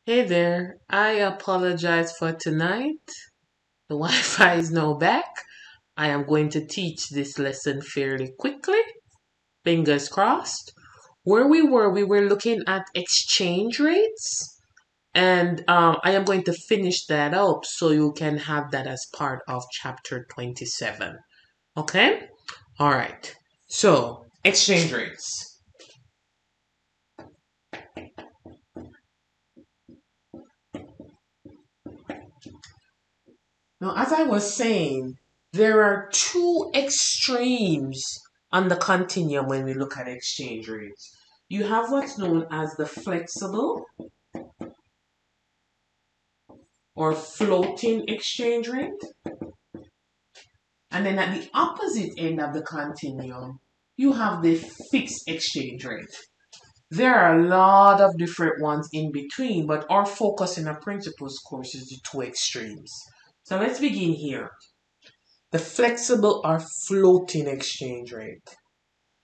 Hey there, I apologize for tonight. The Wi-Fi is now back. I am going to teach this lesson fairly quickly. Fingers crossed. Where we were looking at exchange rates. And I am going to finish that up so you can have that as part of chapter 27. Okay? All right. So, exchange rates. Now, as I was saying, there are two extremes on the continuum when we look at exchange rates. You have what's known as the flexible or floating exchange rate. And then at the opposite end of the continuum, you have the fixed exchange rate. There are a lot of different ones in between, but our focus in our principles course is the two extremes. So let's begin here. The flexible or floating exchange rate.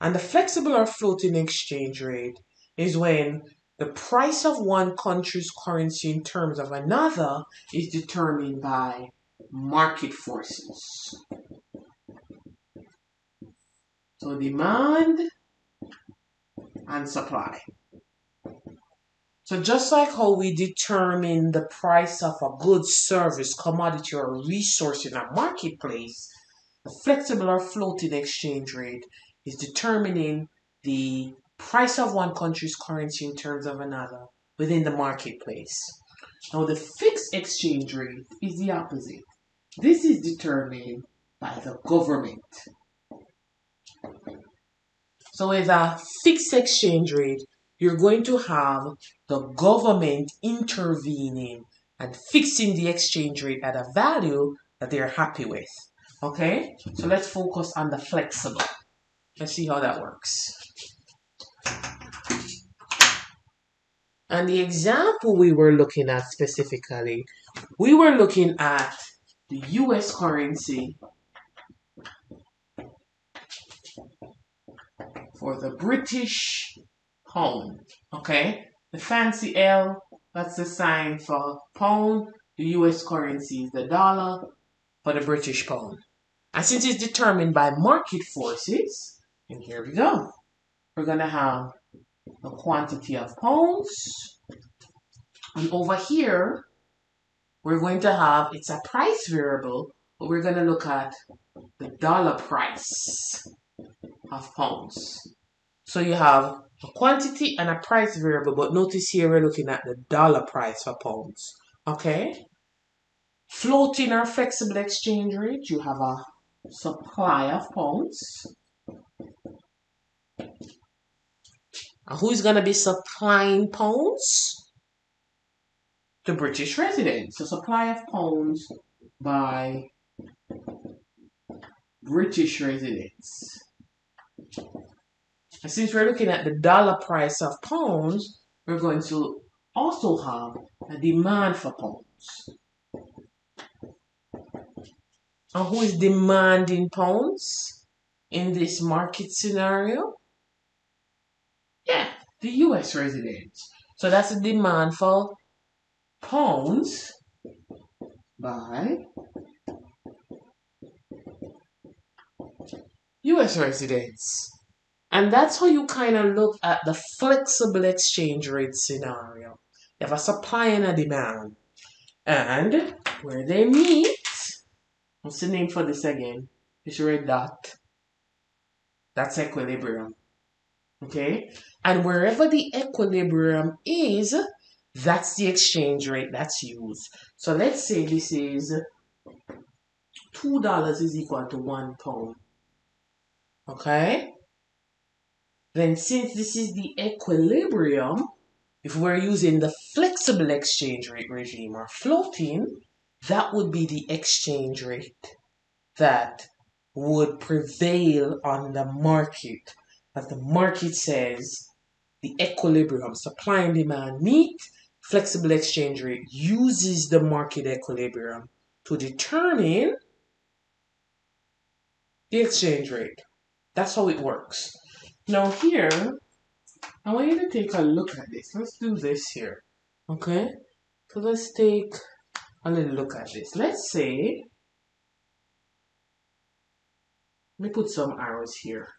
And the flexible or floating exchange rate is when the price of one country's currency in terms of another is determined by market forces. So demand and supply. So just like how we determine the price of a good, service, commodity, or resource in a marketplace, the flexible or floating exchange rate is determining the price of one country's currency in terms of another within the marketplace. Now the fixed exchange rate is the opposite. This is determined by the government. So with a fixed exchange rate, you're going to have the government intervening and fixing the exchange rate at a value that they're happy with. Okay? So let's focus on the flexible. Let's see how that works. And the example we were looking at specifically, we were looking at the US currency for the British pound. Okay? The fancy L, that's the sign for pound. The US currency is the dollar for the British pound. And since it's determined by market forces, and here we go. We're going to have the quantity of pounds. And over here, we're going to have, it's a price variable, but we're going to look at the dollar price of pounds. So you have a quantity and a price variable, but notice here we're looking at the dollar price for pounds. Okay? Floating or flexible exchange rate, you have a supply of pounds. And who's going to be supplying pounds? The British residents. So supply of pounds by British residents. And since we're looking at the dollar price of pounds, we're going to also have a demand for pounds. And who is demanding pounds in this market scenario? Yeah, the US residents. So that's a demand for pounds by US residents. And that's how you kind of look at the flexible exchange rate scenario. You have a supply and a demand. And where they meet, what's the name for this again? This red dot. That's equilibrium. Okay? And wherever the equilibrium is, that's the exchange rate that's used. So let's say this is $2 is equal to 1 pound. Okay? Then since this is the equilibrium, if we're using the flexible exchange rate regime or floating, that would be the exchange rate that would prevail on the market. As the market says, the equilibrium, supply and demand meet, flexible exchange rate uses the market equilibrium to determine the exchange rate. That's how it works. Now here, I want you to take a look at this. Let's do this here. Okay? So let's take a little look at this. Let's say, let me put some arrows here.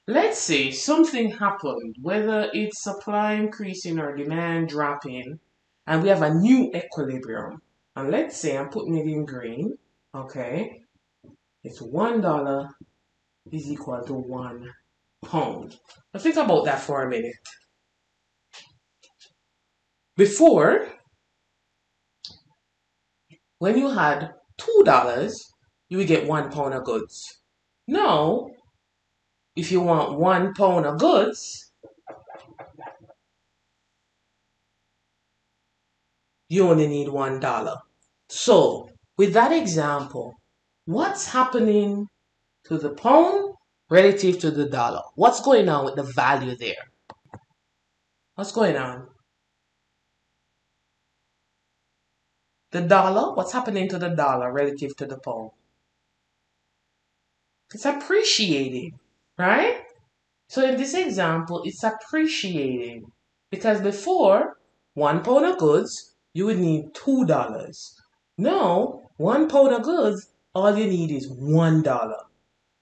Let's say something happened, whether it's supply increasing or demand dropping, and we have a new equilibrium. And let's say I'm putting it in green, okay? It's $1 is equal to £1. Now think about that for a minute. Before, when you had $2, you would get £1 of goods. Now, if you want £1 of goods, you only need $1. So, with that example, what's happening to the pound relative to the dollar? What's going on with the value there? What's going on? The dollar, what's happening to the dollar relative to the pound? It's appreciating, right? So in this example, it's appreciating because before, £1 of goods, you would need $2. Now, £1 of goods, all you need is $1.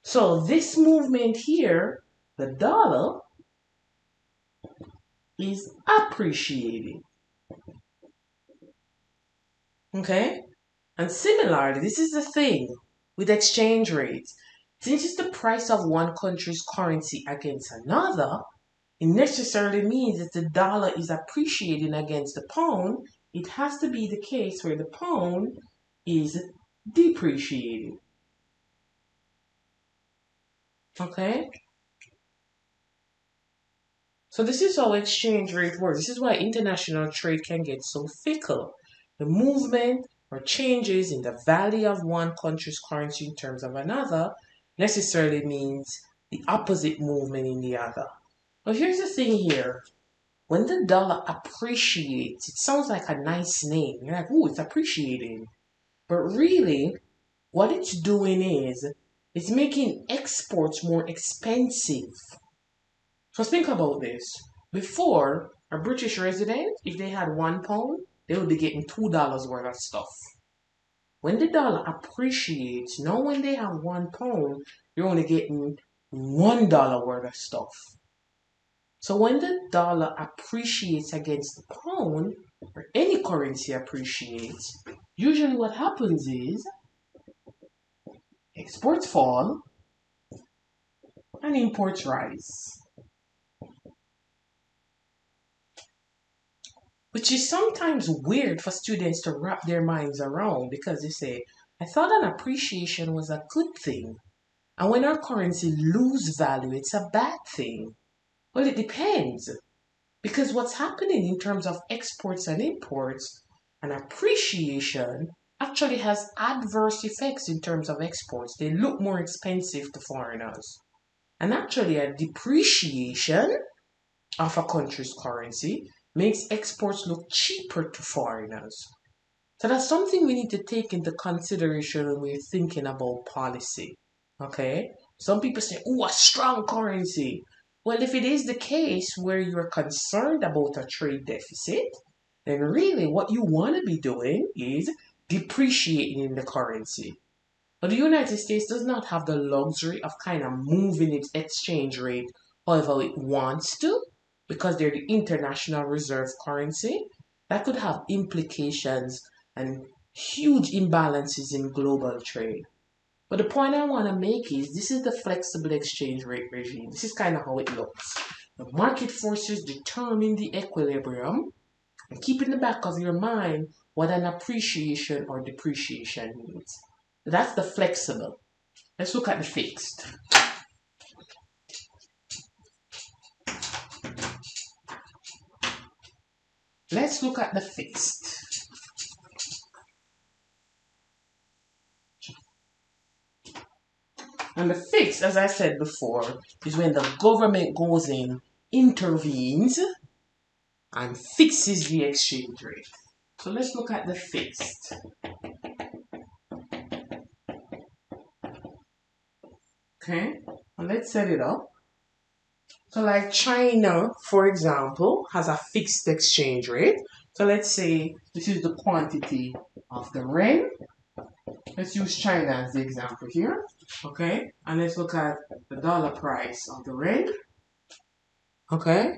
So this movement here, the dollar, is appreciating. Okay? And similarly, this is the thing with exchange rates. Since it's the price of one country's currency against another, it necessarily means that the dollar is appreciating against the pound. It has to be the case where the pound is depreciating. Okay? So this is how exchange rate works. This is why international trade can get so fickle. The movement or changes in the value of one country's currency in terms of another necessarily means the opposite movement in the other. But here's the thing here. When the dollar appreciates, it sounds like a nice name. You're like, oh, it's appreciating. But really, what it's doing is, it's making exports more expensive. So think about this. Before, a British resident, if they had £1, they would be getting $2 worth of stuff. When the dollar appreciates, now when they have £1, you're only getting $1 worth of stuff. So when the dollar appreciates against the pound, or any currency appreciates, usually what happens is exports fall and imports rise. Which is sometimes weird for students to wrap their minds around because they say, I thought an appreciation was a good thing. And when our currency loses value, it's a bad thing. Well, it depends. Because what's happening in terms of exports and imports, an appreciation actually has adverse effects in terms of exports. They look more expensive to foreigners. And actually a depreciation of a country's currency makes exports look cheaper to foreigners. So that's something we need to take into consideration when we're thinking about policy. Okay? Some people say, oh, a strong currency. Well, if it is the case where you're concerned about a trade deficit, then really what you want to be doing is depreciating in the currency. But the United States does not have the luxury of kind of moving its exchange rate however it wants to, because they're the international reserve currency. That could have implications and huge imbalances in global trade. But the point I want to make is this is the flexible exchange rate regime. This is kind of how it looks. The market forces determine the equilibrium, and keep in the back of your mind what an appreciation or depreciation means. That's the flexible. Let's look at the fixed. Let's look at the fixed. And the fixed, as I said before, is when the government goes in, intervenes, and fixes the exchange rate. So let's look at the fixed. Okay, and let's set it up. So like China, for example, has a fixed exchange rate. So let's say this is the quantity of the ren. Let's use China as the example here. Okay, and let's look at the dollar price of the ren. Okay,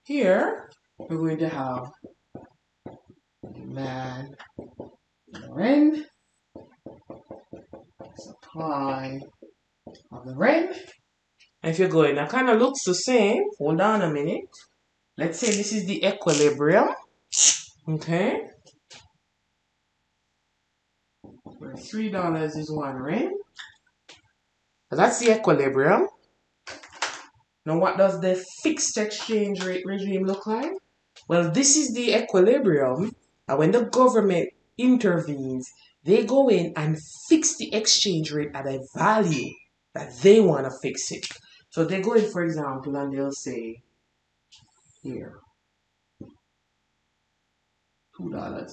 here we're going to have demand the ren, supply of the ren. And if you're going, that kind of looks the same. Hold on a minute. Let's say this is the equilibrium. Okay, where $3 is 1 ren. That's the equilibrium. Now, what does the fixed exchange rate regime look like? Well, this is the equilibrium, and when the government intervenes, they go in and fix the exchange rate at a value that they want to fix it. So they go in, for example, and they'll say, here, $2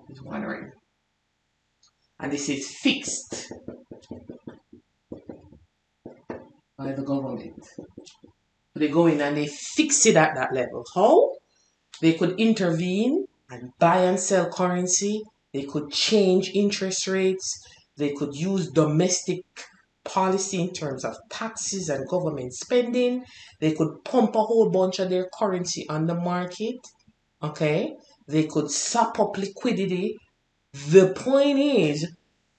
is 1 ren. And this is fixed by the government. So they go in and they fix it at that level. How? They could intervene and buy and sell currency. They could change interest rates. They could use domestic policy in terms of taxes and government spending. They could pump a whole bunch of their currency on the market. Okay? They could sop up liquidity. The point is,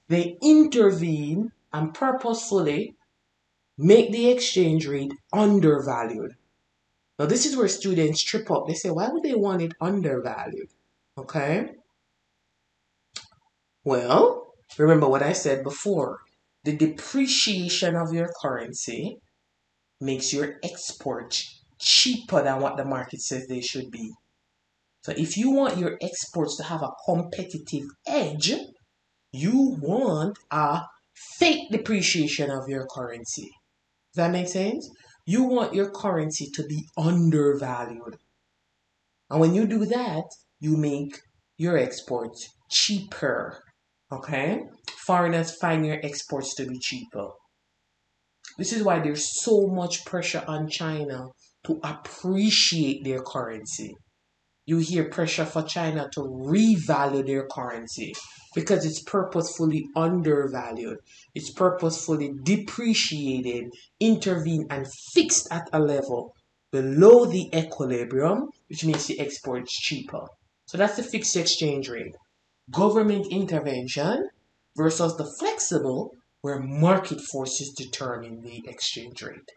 they intervene and purposefully make the exchange rate undervalued. Now, this is where students trip up. They say, why would they want it undervalued? Okay? Well, remember what I said before. The depreciation of your currency makes your exports cheaper than what the market says they should be. So if you want your exports to have a competitive edge, you want a fake depreciation of your currency. Does that make sense? You want your currency to be undervalued. And when you do that, you make your exports cheaper. Okay? Foreigners find your exports to be cheaper. This is why there's so much pressure on China to appreciate their currency. You hear pressure for China to revalue their currency because it's purposefully undervalued. It's purposefully depreciated, intervened, and fixed at a level below the equilibrium, which makes the exports cheaper. So that's the fixed exchange rate. Government intervention versus the flexible, where market forces determine the exchange rate.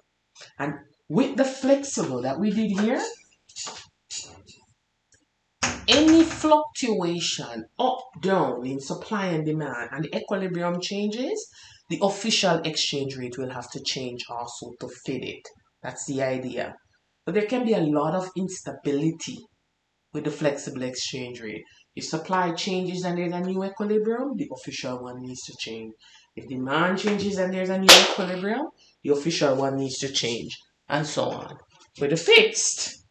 And with the flexible that we did here, any fluctuation up, down in supply and demand and the equilibrium changes, the official exchange rate will have to change also to fit it. That's the idea. But there can be a lot of instability with the flexible exchange rate. If supply changes and there's a new equilibrium, the official one needs to change. If demand changes and there's a new equilibrium, the official one needs to change, and so on. With the fixed,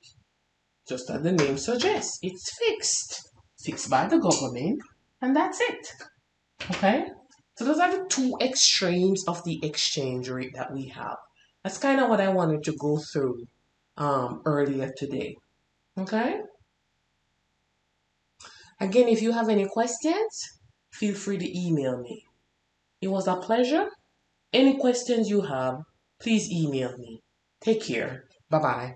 just as the name suggests, it's fixed. Fixed by the government, and that's it. Okay? So those are the two extremes of the exchange rate that we have. That's kind of what I wanted to go through earlier today. Okay? Again, if you have any questions, feel free to email me. It was a pleasure. Any questions you have, please email me. Take care. Bye-bye.